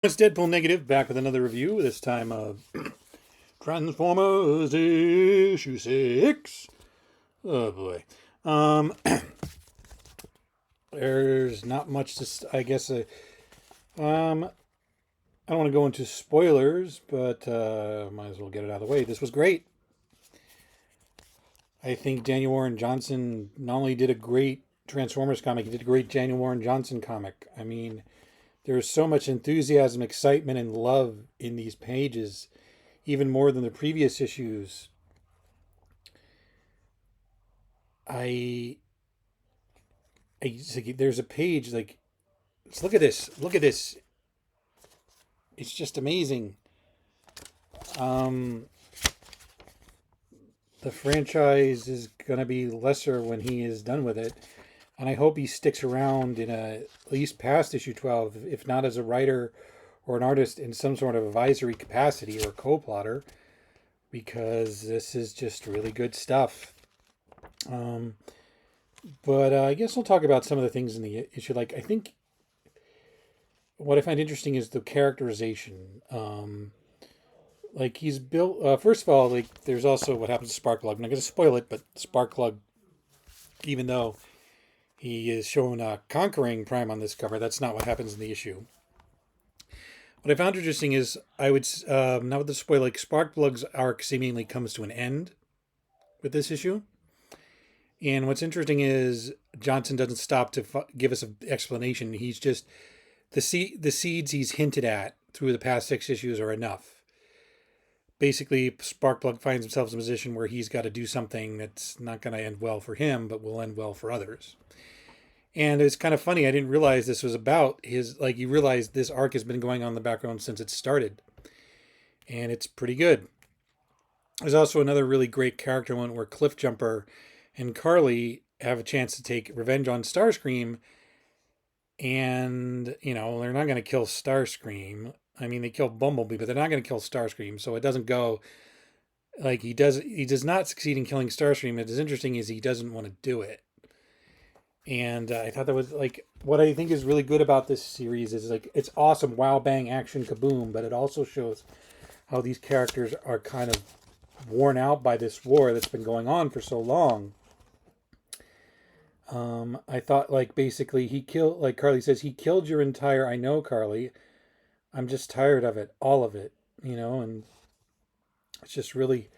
It's Deadpool Negative back with another review, this time of Transformers issue 6. Oh boy. Um, there's not much to, I guess, um, I don't want to go into spoilers, but might as well get it out of the way. This was great. I think Daniel Warren Johnson not only did a great Transformers comic, he did a great Daniel Warren Johnson comic. I mean, there's so much enthusiasm, excitement, and love in these pages, even more than the previous issues. I, there's a page like, look at this, look at this. It's just amazing. Um, the franchise is gonna be lesser when he is done with it, and I hope he sticks around in at least past issue 12, if not as a writer or an artist in some sort of advisory capacity or co-plotter, because this is just really good stuff. Um, but I guess we'll talk about some of the things in the issue. Like, I think what I find interesting is the characterization. Like, he's built. First of all, like, there's also what happens to Sparkplug. I'm not going to spoil it, but Sparkplug, even though he is shown conquering Prime on this cover, that's not what happens in the issue. What I found interesting is I would not with the spoil, like, Sparkplug's arc seemingly comes to an end with this issue. And what's interesting is Johnson doesn't stop to give us an explanation. He's just the seeds he's hinted at through the past 6 issues are enough. Basically, Sparkplug finds himself in a position where he's got to do something that's not going to end well for him, but will end well for others. And it's kind of funny. I didn't realize this was about his. Like, you realize this arc has been going on in the background since it started, and it's pretty good. There's also another really great character one where Cliffjumper and Carly have a chance to take revenge on Starscream, and they're not going to kill Starscream. I mean, they kill Bumblebee, but they're not going to kill Starscream. So it doesn't go like he does. He does not succeed in killing Starscream. What is interesting is he doesn't want to do it. And I thought that was like what I think is really good about this series is like it's awesome, wow, bang, action, kaboom, but it also shows how these characters are kind of worn out by this war that's been going on for so long. I thought like basically he killed, like Carly says, he killed your entire. I know, Carly. I'm just tired of it, all of it, and it's just really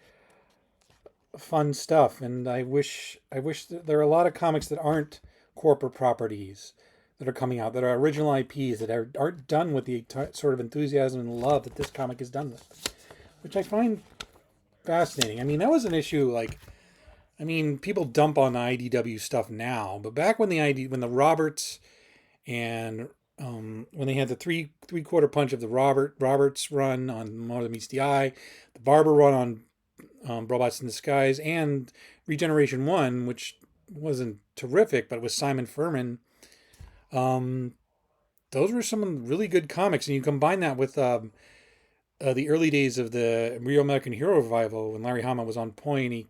fun stuff. And I wish that there are a lot of comics that aren't corporate properties that are coming out that are original IPs that aren't done with the sort of enthusiasm and love that this comic is done with, which I find fascinating. I mean, that was an issue like. I mean, people dump on the IDW stuff now, but back when when the Roberts and when they had the three quarter punch of the Roberts run on More Than Meets the Eye, the Barber run on Robots in Disguise, and Regeneration One, which wasn't terrific, but it was Simon Furman. Um, those were some really good comics, and you combine that with the early days of the Real American Hero revival when Larry Hama was on point. He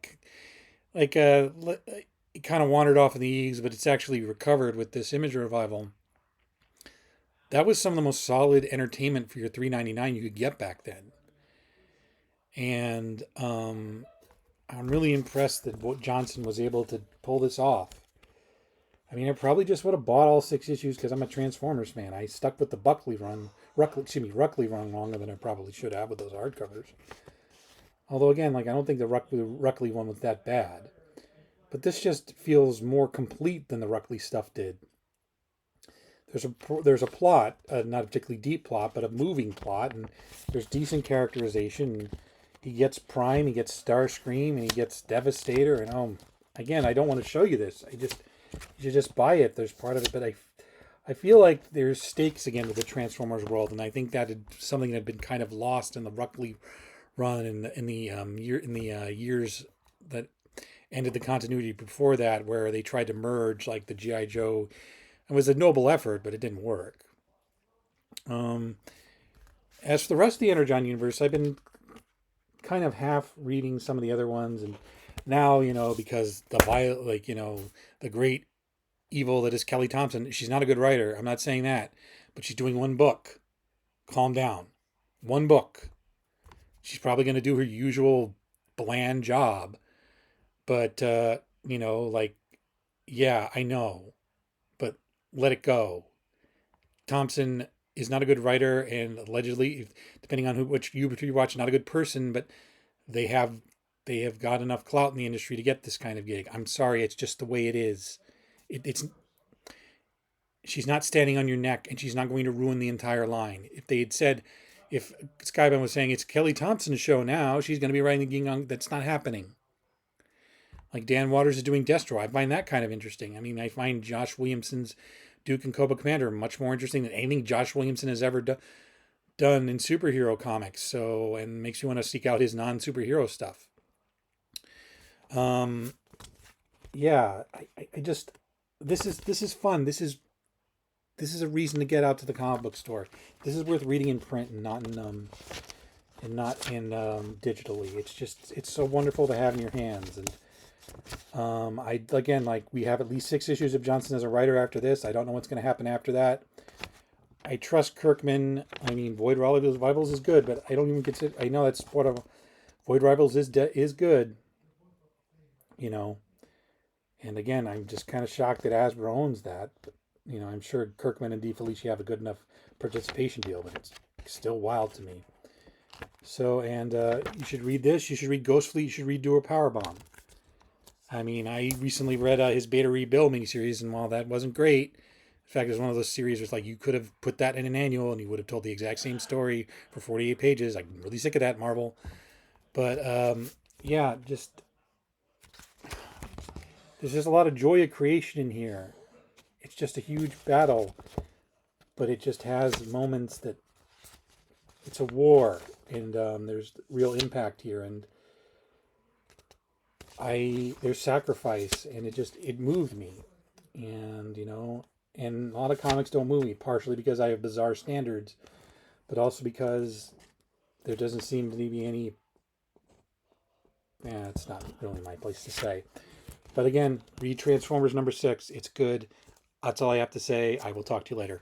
like he kind of wandered off in the eaves, but it's actually recovered with this Image revival. That was some of the most solid entertainment for your $3.99 you could get back then. And I'm really impressed that what Johnson was able to pull this off. I mean, I probably just would have bought all 6 issues because I'm a Transformers fan. I stuck with the Ruckley run longer than I probably should have with those hardcovers. Although again, like I don't think the Ruckley one was that bad, but this just feels more complete than the Ruckley stuff did. There's a plot, not a particularly deep plot, but a moving plot, and there's decent characterization. And he gets Prime, he gets Starscream, and he gets Devastator. And again, I don't want to show you this. You should just buy it. There's part of it, but I feel like there's stakes again with the Transformers world, and I think that something that had been kind of lost in the Ruckley run in the years that ended the continuity before that, where they tried to merge like the GI Joe. It was a noble effort, but it didn't work. Um, as for the rest of the Energon universe, I've been kind of half reading some of the other ones, and now because the great evil that is Kelly Thompson, she's not a good writer. I'm not saying that, but she's doing one book, calm down. One book. She's probably going to do her usual bland job, but like, yeah, I know, but let it go. Thompson is not a good writer, and allegedly, depending on which you watch, not a good person. But they have they have got enough clout in the industry to get this kind of gig. I'm sorry, it's just the way it is. It's she's not standing on your neck, and she's not going to ruin the entire line. If they had said, if Skybound was saying it's Kelly Thompson's show now, she's going to be writing the Ging, that's not happening. Like Dan Waters is doing Destro. I find that kind of interesting. I mean, I find Josh Williamson's Duke and Cobra Commander much more interesting than anything Josh Williamson has ever done in superhero comics. So, and makes you want to seek out his non-superhero stuff. Um, yeah, I just this is fun. This is a reason to get out to the comic book store. This is worth reading in print and not in digitally. It's so wonderful to have in your hands. And I again, like, we have at least 6 issues of Johnson as a writer after this. I don't know what's going to happen after that. I trust Kirkman. I mean, Void Rivals is good, but I don't even consider. I know that's part of Void Rivals is good. You know, and again, I'm just kind of shocked that Hasbro owns that. But, I'm sure Kirkman and DeFelici have a good enough participation deal, but it's still wild to me. So, and you should read this. You should read Ghost Fleet. You should read Do a Powerbomb. I mean, I recently read his Beta Rebuild miniseries, and while that wasn't great, in fact, it's one of those series where it's like you could have put that in an annual and you would have told the exact same story for 48 pages. I'm really sick of that, Marvel. But yeah, just there's just a lot of joy of creation in here. It's just a huge battle, but it just has moments that it's a war, and there's real impact here, and there's sacrifice, and it moved me, and and a lot of comics don't move me, partially because I have bizarre standards, but also because there doesn't seem to be any. Yeah, it's not really my place to say. But again, read Transformers #6. It's good. That's all I have to say. I will talk to you later.